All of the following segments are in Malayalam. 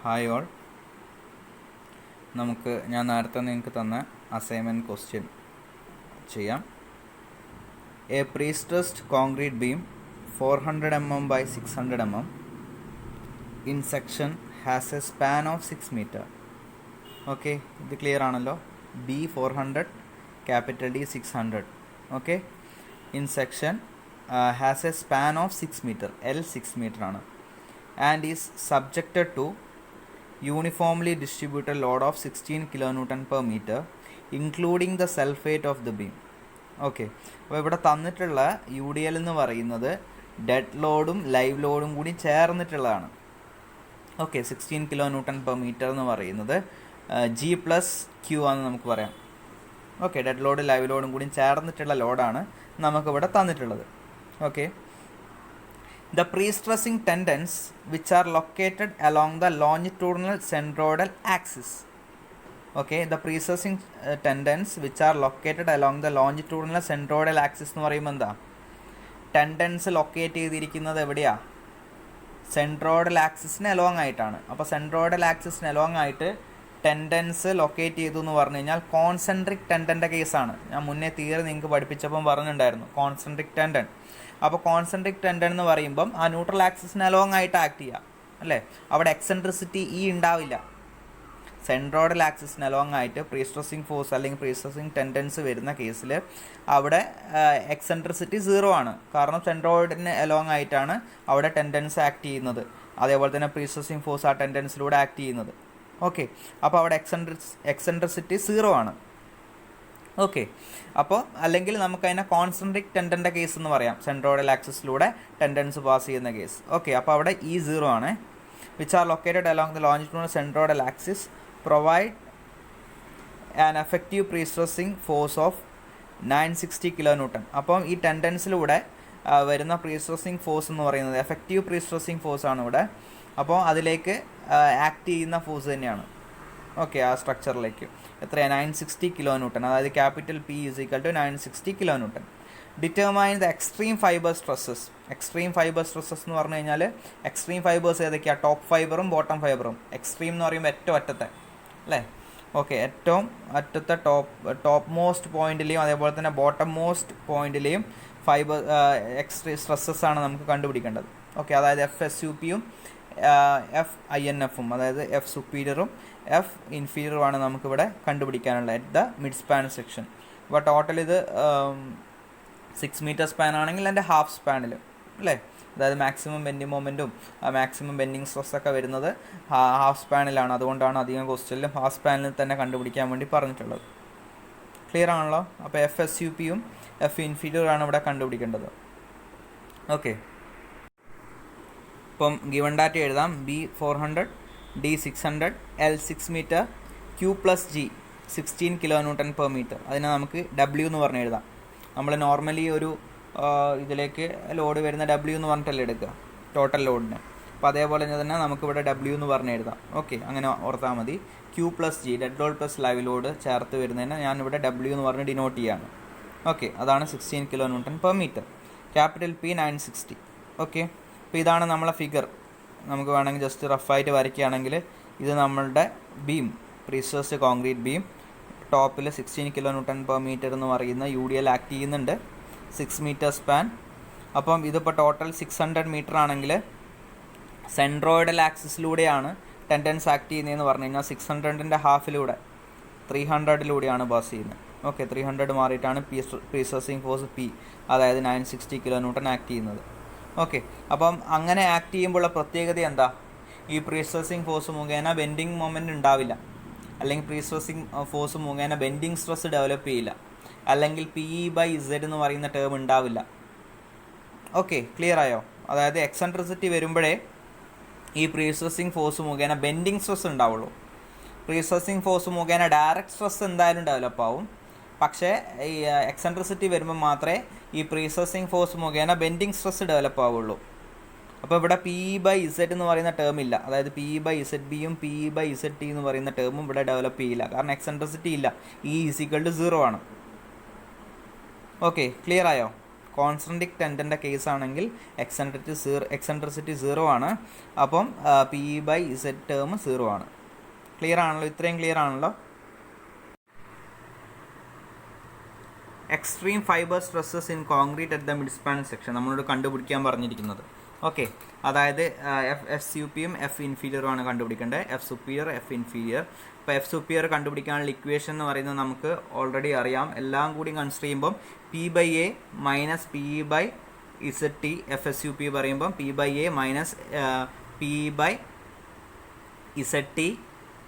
Hi all. ഞാൻ നേരത്തെ നിങ്ങൾക്ക് തന്ന അസൈൻമെൻറ്റ് ക്വസ്റ്റ്യൻ ചെയ്യാം. A prestressed concrete beam 400 mm by 600 mm in section has a span of 6 meter. Okay, ഇത് ക്ലിയർ ആണല്ലോ. B 400, capital D 600. Okay, in section has a span of 6 meter, L 6 meter ആണ്, and is subjected to uniformly distributed load of 16 kN per meter including the self weight of the beam. Okay, അപ്പോൾ ഇവിടെ തന്നിട്ടുള്ള യു ഡി എൽ എന്ന് പറയുന്നത് ഡെഡ് ലോഡും ലൈവ് ലോഡും കൂടി ചേർന്നിട്ടുള്ളതാണ്. ഓക്കെ, 16 kN per meter എന്ന് പറയുന്നത് ജി പ്ലസ് ക്യൂ ആണെന്ന് നമുക്ക് പറയാം. ഓക്കെ, ഡെഡ് ലോഡ് ലൈവ് ലോഡും കൂടി ചേർന്നിട്ടുള്ള ലോഡാണ് നമുക്കിവിടെ തന്നിട്ടുള്ളത്. Okay, the pre-stressing tendons which are located along the longitudinal centroidal axis. Okay, the pre-stressing tendons which are located along the longitudinal centroidal axis എന്ന് പറയുമ്പോൾ എന്താ, ടെൻഡൻസ് ലൊക്കേറ്റ് ചെയ്തിരിക്കുന്നത് എവിടെയാ? സെൻട്രോയിഡൽ ആക്സിസിന് അലോങ് ആയിട്ടാണ്. അപ്പോൾ സെൻട്രോയിഡൽ ആക്സിസിന് അലോങ് ആയിട്ട് ടെൻഡൻസ് ലൊക്കേറ്റ് ചെയ്തു എന്ന് പറഞ്ഞു കഴിഞ്ഞാൽ കോൺസെൻട്രിക് ടെൻഡൻ്റെ കേസാണ്. ഞാൻ മുന്നേ തിയറി നിങ്ങൾക്ക് പഠിപ്പിച്ചപ്പം പറഞ്ഞിട്ടുണ്ടായിരുന്നു കോൺസെൻട്രിക് ടെൻഡൻ. അപ്പോൾ കോൺസെൻട്രിക് ടെൻഡൻ എന്ന് പറയുമ്പം ആ ന്യൂട്രൽ ആക്സിസിന് അലോങ് ആയിട്ട് ആക്ട് ചെയ്യുക അല്ലേ. അവിടെ എക്സെൻട്രിസിറ്റി ഉണ്ടാവില്ല. സെൻട്രോയിഡൽ ആക്സിസിന് അലോങ് ആയിട്ട് പ്രീസ്ട്രസിങ് ഫോഴ്സ് അല്ലെങ്കിൽ പ്രീസ്ട്രസിങ് ടെൻഡൻസ് വരുന്ന കേസിൽ അവിടെ എക്സെൻട്രിസിറ്റി 0 ആണ്. കാരണം സെൻട്രോയിഡിന് അലോങ് ആയിട്ടാണ് അവിടെ ടെൻഡൻസ് ആക്ട് ചെയ്യുന്നത്. അതേപോലെ തന്നെ പ്രീസ്ട്രസിങ് ഫോഴ്സ് ആ ടെൻഡൻസിലൂടെ ആക്ട് ചെയ്യുന്നത്. ഓക്കെ, അപ്പോൾ അവിടെ എക്സെൻട്രിസിറ്റി 0 ആണ്. ഓക്കെ, അപ്പോൾ അല്ലെങ്കിൽ നമുക്കതിനെ കോൺസെൻട്രിക് ടെൻഡൻ്റെ കേസ് എന്ന് പറയാം, സെൻട്രോയിഡൽ ആക്സിസിലൂടെ ടെൻഡൻസ് പാസ് ചെയ്യുന്ന കേസ്. ഓക്കെ, അപ്പോൾ അവിടെ 0 ആണ്. Which are located along the longitudinal centroidal axis provide an effective prestressing force of 960 kN. അപ്പം ഈ ടെൻഡൻസിലൂടെ വരുന്ന പ്രീസ്ട്രസിങ് ഫോഴ്സ് എന്ന് പറയുന്നത് എഫക്റ്റീവ് പ്രീസ്ട്രസിങ് ഫോഴ്സ് ആണ് ഇവിടെ. അപ്പോൾ അതിലേക്ക് ആക്ട് ചെയ്യുന്ന ഫോഴ്സ് തന്നെയാണ്. ഓക്കെ, ആ സ്ട്രക്ചറിലേക്ക് എത്രയാണ്? 960 kN. അതായത് capital P is equal to 960 kN. Determine the extreme fibre stresses. Extreme fibre stresses എന്ന് പറഞ്ഞു കഴിഞ്ഞാൽ എക്സ്ട്രീം ഫൈബേഴ്സ് ഏതൊക്കെയാണ്? ടോപ്പ് ഫൈബറും ബോട്ടം ഫൈബറും. എക്സ്ട്രീം എന്ന് പറയുമ്പോൾ ഏറ്റവും അറ്റത്തെ അല്ലേ. ഓക്കെ, ഏറ്റവും അറ്റത്തെ ടോപ്പ് മോസ്റ്റ് പോയിന്റിലെയും അതേപോലെ തന്നെ ബോട്ടം മോസ്റ്റ് പോയിന്റിലെയും ഫൈബർ എക്സ്ട്രീം സ്ട്രെസ്സസ് ആണ് നമുക്ക് കണ്ടുപിടിക്കേണ്ടത്. ഓക്കെ, അതായത് എഫ് എസ് യു പിയും എഫ് ഐ എൻ എഫും, അതായത് എഫ് സുപ്പീരിയറും എഫ് ഇൻഫീരിയറുമാണ് നമുക്കിവിടെ കണ്ടുപിടിക്കാനുള്ള at the mid span section. അപ്പോൾ ടോട്ടൽ ഇത് 6 meter സ്പാൻ ആണെങ്കിൽ എൻ്റെ ഹാഫ് സ്പാനിൽ അല്ലേ, അതായത് മാക്സിമം ബെൻഡിങ് മൊമെൻറ്റും മാക്സിമം ബെൻഡിങ് സ്ട്രെസ്സൊക്കെ വരുന്നത് ഹാഫ് സ്പാനിലാണ്. അതുകൊണ്ടാണ് അധികം ക്വസ്റ്റ്യനിലും ഹാഫ് സ്പാനിൽ തന്നെ കണ്ടുപിടിക്കാൻ വേണ്ടി പറഞ്ഞിട്ടുള്ളത്. ക്ലിയർ ആണല്ലോ. അപ്പോൾ എഫ് എസ് യു പിയും എഫ് ഇൻഫീരിയറാണ് ഇവിടെ കണ്ടുപിടിക്കേണ്ടത്. ഓക്കെ, ഇപ്പം ഗിവൺ ഡാറ്റ എഴുതാം. B 400, D 600, L 6 meter, Q plus G 16 kN per meter. അതിനെ നമുക്ക് ഡബ്ല്യു എന്ന് പറഞ്ഞ് എഴുതാം. നമ്മൾ നോർമലി ഒരു ഇതിലേക്ക് ലോഡ് വരുന്ന ഡബ്ല്യു എന്ന് പറഞ്ഞിട്ടല്ലേ എടുക്കുക ടോട്ടൽ ലോഡിന്. അപ്പോൾ അതേപോലെ തന്നെ നമുക്കിവിടെ ഡബ്ല്യു എന്ന് പറഞ്ഞ് എഴുതാം. ഓക്കെ, അങ്ങനെ ഓർത്താൽ മതി. Q plus G dead load plus live load ചേർത്ത് വരുന്നതിന് ഞാനിവിടെ ഡബ്ല്യു എന്ന് പറഞ്ഞ് ഡിനോട്ട് ചെയ്യാണ്. ഓക്കെ, അതാണ് 16 kN per meter. Capital P 960. Okay, അപ്പോൾ ഇതാണ് നമ്മളെ ഫിഗർ. നമുക്ക് വേണമെങ്കിൽ ജസ്റ്റ് റഫായിട്ട് വരയ്ക്കുകയാണെങ്കിൽ ഇത് നമ്മളുടെ ബീം, പ്രീസ്ട്രസ്ഡ് കോൺക്രീറ്റ് ബീം. ടോപ്പിൽ 16 kN per meter എന്ന് പറയുന്ന യു ഡി എൽ ആക്ട് ചെയ്യുന്നുണ്ട്. 6 meter സ്പാൻ. അപ്പം ഇതിപ്പോൾ ടോട്ടൽ 600 meter ആണെങ്കിൽ സെൻട്രോയിഡൽ ആക്സിസിലൂടെയാണ് ടെൻഡൻസ് ആക്ട് ചെയ്യുന്നതെന്ന് പറഞ്ഞു കഴിഞ്ഞാൽ 600ൻ്റെ ഹാഫിലൂടെ 300യിലൂടെയാണ് പാസ് ചെയ്യുന്നത്. ഓക്കെ, 300 മാറിയിട്ടാണ് പ്രീസ്ട്രസിങ് ഫോഴ്സ് പി, അതായത് 960 kN ആക്ട് ചെയ്യുന്നത്. ഓക്കെ, അപ്പം അങ്ങനെ ആക്ട് ചെയ്യുമ്പോഴുള്ള പ്രത്യേകത എന്താ? ഈ പ്രീസ്ട്രസിങ് ഫോഴ്സ് മുഖേന ബെൻഡിങ് മൊമെൻറ്റ് ഉണ്ടാവില്ല, അല്ലെങ്കിൽ പ്രീസ്ട്രസിങ് ഫോഴ്സ് മുഖേന ബെൻഡിങ് സ്ട്രെസ് ഡെവലപ്പ് ചെയ്യില്ല, അല്ലെങ്കിൽ പി ഇ ബൈ ഇസഡ് എന്ന് പറയുന്ന ടേം ഉണ്ടാവില്ല. ഓക്കെ, ക്ലിയർ ആയോ? അതായത് എക്സെൻട്രിസിറ്റി വരുമ്പോഴേ ഈ പ്രീസ്ട്രസിങ് ഫോഴ്സ് മുഖേന ബെൻഡിങ് സ്ട്രെസ് ഉണ്ടാവുള്ളൂ. പ്രീസ്ട്രസിങ് ഫോഴ്സ് മുഖേന ഡയറക്റ്റ് സ്ട്രെസ് എന്തായാലും ഡെവലപ്പ് ആവും. പക്ഷേ ഈ എക്സെൻട്രിസിറ്റി വരുമ്പോൾ മാത്രമേ ഈ പ്രീസ്ട്രസിങ് ഫോഴ്സ് മുഖേന ബെൻഡിങ് സ്ട്രെസ് ഡെവലപ്പ് ആവുള്ളൂ. അപ്പോൾ ഇവിടെ പി ഇ ബൈ ഇസഡ് എന്ന് പറയുന്ന ടേം ഇല്ല. അതായത് പി ഇ ബൈ ഇസഡ് ബിയും P E by Z T എന്ന് പറയുന്ന ടേമും ഇവിടെ ഡെവലപ്പ് ചെയ്യില്ല. കാരണം എക്സെൻട്രിസിറ്റി ഇല്ല. ഇ ഈസ് ഈക്വൽ ടു 0 ആണ്. ഓക്കെ, ക്ലിയർ ആയോ? കോൺസെൻട്രിക് ടെൻഡൻ്റെ കേസ് ആണെങ്കിൽ എക്സെൻട്രിസിറ്റി 0 ആണ്. അപ്പം PE/Z ടേം 0 ആണ്. ക്ലിയർ ആണല്ലോ? ഇത്രയും ക്ലിയർ ആണല്ലോ? Extreme fibre stresses in concrete at the mid span section നമ്മളോട് കണ്ടുപിടിക്കാൻ പറഞ്ഞിരിക്കുന്നത്. ഓക്കെ, അതായത് എഫ് SUPയും എഫ് ഇൻഫീരിയറുമാണ് കണ്ടുപിടിക്കേണ്ടത്. F superior, F inferior. ഇപ്പോൾ എഫ് സുപ്പീരിയർ കണ്ടുപിടിക്കാനുള്ള ഇക്വേഷൻ എന്ന് പറയുന്നത് നമുക്ക് ഓൾറെഡി അറിയാം. എല്ലാം കൂടി കൺസിഡർ ചെയ്യുമ്പം P/A minus PE/ZT. F SUP പറയുമ്പം P/A minus PE/ZT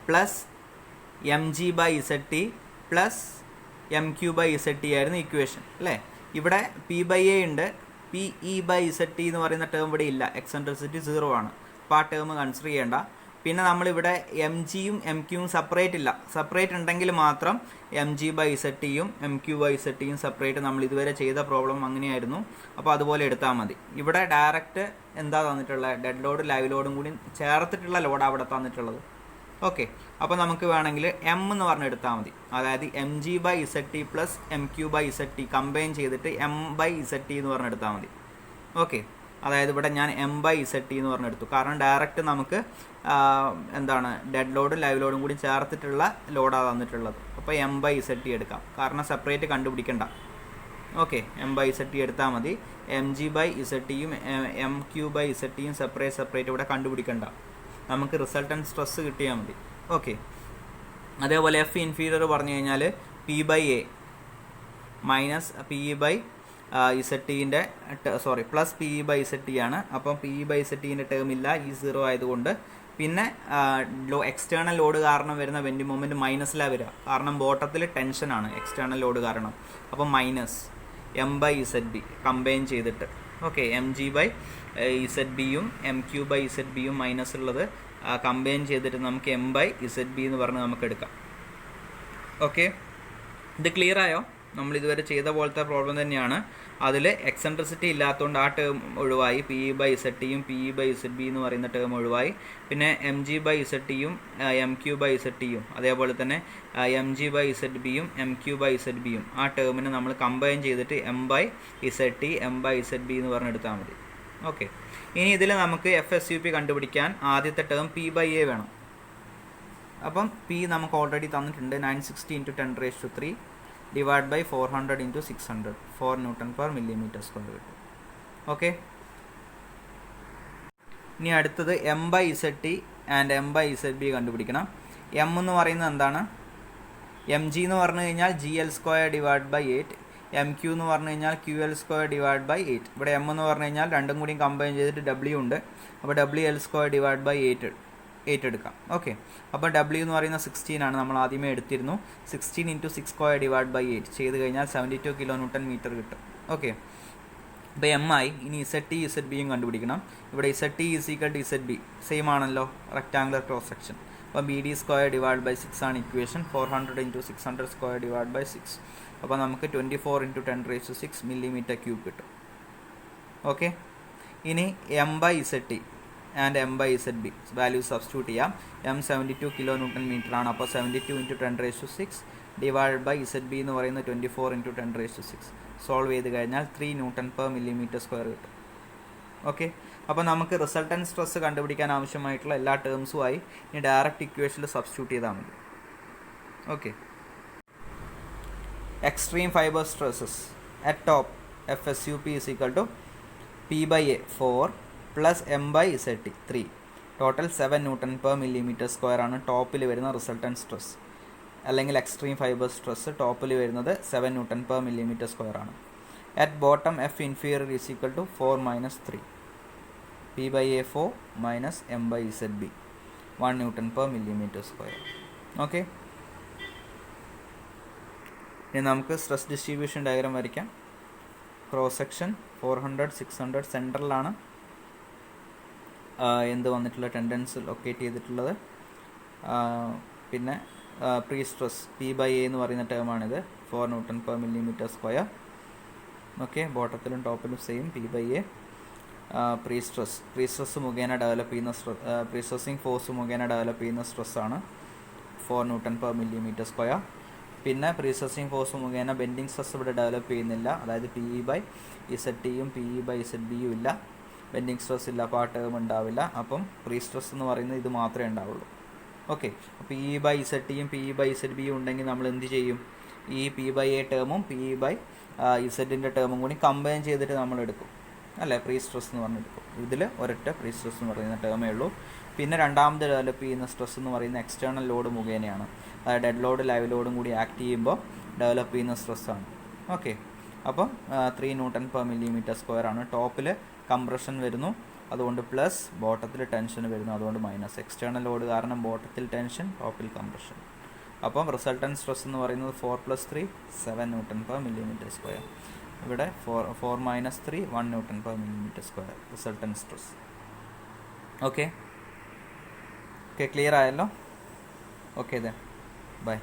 plus mg/ZT plus mq/ZT ആയിരുന്നു ഇക്വേഷൻ അല്ലേ? ഇവിടെ P/A ഉണ്ട്, PE/ZT എന്ന് പറയുന്ന ടേം ഇവിടെ ഇല്ല. എക്സെൻട്രിസിറ്റി 0 ആണ്. അപ്പോൾ ആ ടേം കൺസിഡർ ചെയ്യേണ്ട. പിന്നെ നമ്മളിവിടെ mgയും mqയും സെപ്പറേറ്റ് ഉണ്ടെങ്കിൽ മാത്രം mg/ZTയും mq/ZTയും സെപ്പറേറ്റ്. നമ്മൾ ഇതുവരെ ചെയ്ത പ്രോബ്ലം അങ്ങനെയായിരുന്നു. അപ്പോൾ അതുപോലെ എടുത്താൽ മതി. ഇവിടെ ഡയറക്റ്റ് എന്താ തന്നിട്ടുള്ളത്? ഡെഡ് ലോഡ് ലൈവ് ലോഡും കൂടി ചേർത്തിട്ടുള്ള ലോഡ് അവിടെ തന്നിട്ടുള്ളത്. ഓക്കെ, അപ്പോൾ നമുക്ക് വേണമെങ്കിൽ m എന്ന് പറഞ്ഞെടുത്താൽ മതി. അതായത് mg/ZT പ്ലസ് mq/ZT കമ്പൈൻ ചെയ്തിട്ട് m/ZT എന്ന് പറഞ്ഞെടുത്താൽ മതി. ഓക്കെ, അതായത് ഇവിടെ ഞാൻ m/ZT എന്ന് പറഞ്ഞെടുത്തു. കാരണം ഡയറക്റ്റ് നമുക്ക് എന്താണ് ഡെഡ് ലോഡും ലൈവ് ലോഡും കൂടി ചേർത്തിട്ടുള്ള ലോഡാണ് തന്നിട്ടുള്ളത്. അപ്പോൾ m/ZT എടുക്കാം. കാരണം സെപ്പറേറ്റ് കണ്ടുപിടിക്കണ്ട. ഓക്കെ, m/ZT എടുത്താൽ മതി. mg/ZTയും mq/ZTയും സെപ്പറേറ്റ് ഇവിടെ കണ്ടുപിടിക്കണ്ട. നമുക്ക് റിസൾട്ടൻറ്റ് സ്ട്രെസ് കിട്ടിയാൽ മതി. ഓക്കെ, അതേപോലെ എഫ് ഇൻഫീരിയർ പറഞ്ഞു കഴിഞ്ഞാൽ P/A മൈനസ് PE/ZTൻ്റെ പ്ലസ് PE/ZT ആണ്. അപ്പം PE/ZTൻ്റെ ടേം ഇല്ല, ഈ 0 ആയതുകൊണ്ട്. പിന്നെ എക്സ്റ്റേണൽ ലോഡ് കാരണം വരുന്ന വെൻഡ് മൊമെൻറ്റ് മൈനസിലാണ് വരിക. കാരണം ബോട്ടത്തിൽ ടെൻഷനാണ് എക്സ്റ്റേണൽ ലോഡ് കാരണം. അപ്പം മൈനസ് m/ZB കമ്പൈൻ ചെയ്തിട്ട്. ഓക്കെ, mg/ZBയും mq/ZBയും മൈനസ് ഉള്ളത് കമ്പൈൻ ചെയ്തിട്ട് നമുക്ക് m/ZB എന്ന് പറഞ്ഞ് നമുക്ക് എടുക്കാം. ഓക്കെ, ഇത് ക്ലിയർ ആയോ? നമ്മൾ ഇതുവരെ ചെയ്ത പോലത്തെ പ്രോബ്ലം തന്നെയാണ്. അതിൽ എക്സെൻട്രിസിറ്റി ഇല്ലാത്തതുകൊണ്ട് ആ ടേം ഒഴിവായി. PE/ZTയും PE/ZB എന്ന് പറയുന്ന ടേം ഒഴിവായി. പിന്നെ mg/ZTയും mq/ZTയും അതേപോലെ തന്നെ mg/ZBയും mq/ZBയും ആ ടേമിന് നമ്മൾ കമ്പൈൻ ചെയ്തിട്ട് m/ZT m/ZB എന്ന് പറഞ്ഞെടുത്താൽ മതി. ഓക്കെ, ഇനി ഇതിൽ നമുക്ക് എഫ് SUP കണ്ടുപിടിക്കാൻ ആദ്യത്തെ ടേം P/A വേണം. അപ്പം P നമുക്ക് ഓൾറെഡി തന്നിട്ടുണ്ട്. 960 × 10⁻³ ഡിവൈഡ് ബൈ 400 × 600 4 Nm/mm² കിട്ടും. ഓക്കെ, ഇനി അടുത്തത് m/ZT ആൻഡ് m/ZB കണ്ടുപിടിക്കണം. m എന്ന് പറയുന്നത് എന്താണ്? mg എന്ന് പറഞ്ഞു കഴിഞ്ഞാൽ GL² ഡിവൈഡ് ബൈ 8. mq എന്ന് പറഞ്ഞു കഴിഞ്ഞാൽ QL² ഡിവൈഡ് ബൈ 8. ഇവിടെ m എന്ന് പറഞ്ഞു കഴിഞ്ഞാൽ രണ്ടും കൂടി കമ്പൈൻ ചെയ്തിട്ട് W ഉണ്ട്. അപ്പോൾ WL² ഡിവൈഡ് ബൈ 8 എടുക്കാം. ഓക്കെ, അപ്പോൾ W എന്ന് പറയുന്ന 16 ആണ്. നമ്മൾ ആദ്യമേ എടുത്തിരുന്നു. 16 × 6² ഡിവൈഡ് ബൈ 8 ചെയ്ത് കഴിഞ്ഞാൽ 72 kN കിട്ടും. ഓക്കെ, ഇപ്പോൾ m ആയി. ഇനി ZT ZBയും കണ്ടുപിടിക്കണം. ഇവിടെ ZT = ZB സെയിം ആണല്ലോ, റെക്റ്റാങ്കുലർ ക്രോസ് സെക്ഷൻ. അപ്പോൾ BD² ഡിവൈഡ് ബൈ 6 ആണ് ഇക്വേഷൻ. 400 × 600² divide by 6. അപ്പോൾ നമുക്ക് 24 × 10⁻⁶ mm³ കിട്ടും. ഓക്കെ, ഇനി m/ZT and m/ZB value substitute ചെയ്യാം. m 72 kN ആണ്. അപ്പോൾ 72 × 10⁻⁶ ഡിവൈഡ് ബൈ ZB എന്ന് പറയുന്നത് 24 × 10⁻⁶. സോൾവ് ചെയ്ത് കഴിഞ്ഞാൽ 3 Nm/mm² കിട്ടും. ഓക്കെ, അപ്പോൾ നമുക്ക് റിസൾട്ടൻറ്റ് സ്ട്രെസ് കണ്ടുപിടിക്കാൻ ആവശ്യമായിട്ടുള്ള എല്ലാ ടേംസുമായി ഇനി ഡയറക്റ്റ് ഇക്വേഷനിൽ സബ്സ്റ്റിറ്റ്യൂട്ട് ചെയ്താൽ മതി. Okay, extreme fibre stresses at top F SUP = P/A 4 plus m/ZT 3 total 7 Nm/mm² ആണ് ടോപ്പിൽ വരുന്ന റിസൾട്ടൻറ്റ് സ്ട്രെസ്. അല്ലെങ്കിൽ എക്സ്ട്രീം ഫൈബർ സ്ട്രെസ് ടോപ്പിൽ വരുന്നത് 7 Nm/mm² ആണ്. At bottom F inferior = 4 - 3 P/A 4 minus m/ZB 1 Nm/mm². Okay, ഇനി നമുക്ക് സ്ട്രെസ് ഡിസ്ട്രിബ്യൂഷൻ ഡയഗ്രാം വരയ്ക്കാം. ക്രോസ് സെക്ഷൻ 400 600 സെൻട്രലാണ് എന്ത് വന്നിട്ടുള്ള ടെൻഡൻസ് ലൊക്കേറ്റ് ചെയ്തിട്ടുള്ളത്. പിന്നെ പ്രീ സ്ട്രെസ് P/A എന്ന് പറയുന്ന ടേമാണിത്. 4 Nm/mm². ഓക്കെ, ബോട്ടത്തിലും ടോപ്പിലും സെയിം P/A. പ്രീ സ്ട്രെസ് മുഖേന ഡെവലപ്പ് ചെയ്യുന്ന പ്രീ സ്ട്രെസ്സിങ് ഫോഴ്സ് മുഖേന ഡെവലപ്പ് ചെയ്യുന്ന സ്ട്രെസ്സാണ് 4 Nm/mm². പിന്നെ പ്രീസ്ട്രെസ്സിങ് ഫോഴ്സ് മുഖേന ബെൻഡിങ് സ്ട്രെസ് ഇവിടെ ഡെവലപ്പ് ചെയ്യുന്നില്ല, അതായത് PE/ZTയും PE/ZBയും ഇല്ല, ബെൻഡിങ് സ്ട്രെസ് ഇല്ല, അപ്പോൾ ആ ടേം ഉണ്ടാവില്ല. അപ്പം പ്രീസ്ട്രെസ് എന്ന് പറയുന്നത് ഇത് മാത്രമേ ഉണ്ടാവുള്ളൂ. ഓക്കെ, PE/ZTയും PE/ZBയും ഉണ്ടെങ്കിൽ നമ്മൾ എന്ത് ചെയ്യും? ഈ P/A ടേമും PE/Zൻ്റെ ടേമും കൂടി കമ്പൈൻ ചെയ്തിട്ട് നമ്മൾ എടുക്കും, അല്ലേ? പ്രീസ്ട്രെസ് എന്ന് പറഞ്ഞെടുക്കും. ഇതിൽ ഒരൊറ്റ പ്രീസ്ട്രെസ് എന്ന് പറയുന്ന ടേമേ ഉള്ളൂ. പിന്നെ രണ്ടാമത് ഡെവലപ്പ് ചെയ്യുന്ന സ്ട്രെസ് എന്ന് പറയുന്ന എക്സ്റ്റേണൽ ലോഡ് മുഖേനയാണ്, അതായത് ഡെഡ് ലോഡ് ലൈവ് ലോഡും കൂടി ആക്ട് ചെയ്യുമ്പോൾ ഡെവലപ്പ് ചെയ്യുന്ന സ്ട്രെസ്സാണ്. ഓക്കെ, അപ്പം 3 Nm/mm² ആണ്. ടോപ്പിൽ കംപ്രഷൻ വരുന്നു, അതുകൊണ്ട് പ്ലസ്, ബോട്ടത്തിൽ ടെൻഷൻ വരുന്നു, അതുകൊണ്ട് മൈനസ്. എക്സ്റ്റേണൽ ലോഡ് കാരണം ബോട്ടത്തിൽ ടെൻഷൻ, ടോപ്പിൽ കംപ്രഷൻ. അപ്പം റിസൾട്ടൻറ്റ് സ്ട്രെസ് എന്ന് പറയുന്നത് 4 + 3 7 Nm/mm². ഇവിടെ 4 - 3 1 Nm/mm² resultant stress. Okay, clear ആയല്ലോ? Okay then by.